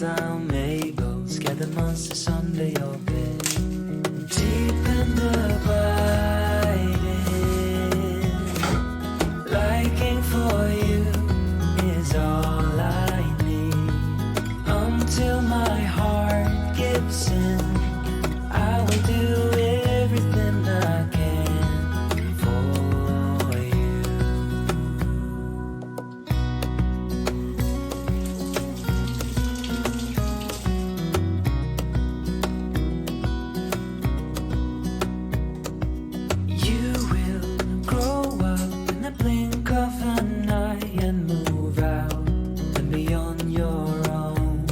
I may go scare the monsters under your bed. Deep and abiding, liking for you is all I need. Until my heart gives in, I will do everything I can for you. You will grow up in the blink of an eye and move out and be on your own.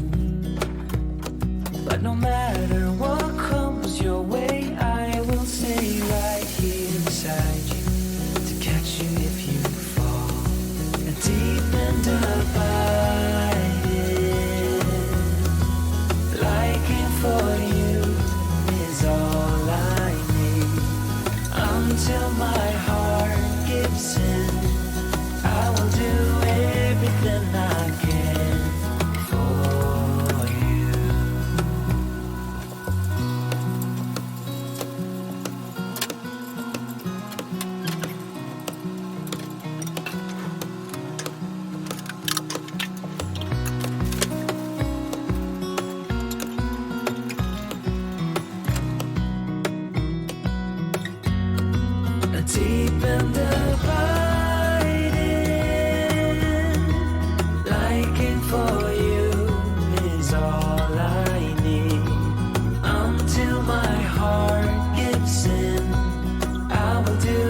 But no matter what comes your way, I will stay right here beside you to catch you if you fall. And deep and abiding, liking for you is all I need. Until my heart gives in, I will do everything I can for you. Deep and abiding, liking for you is all I need. Until my heart gives in, I will do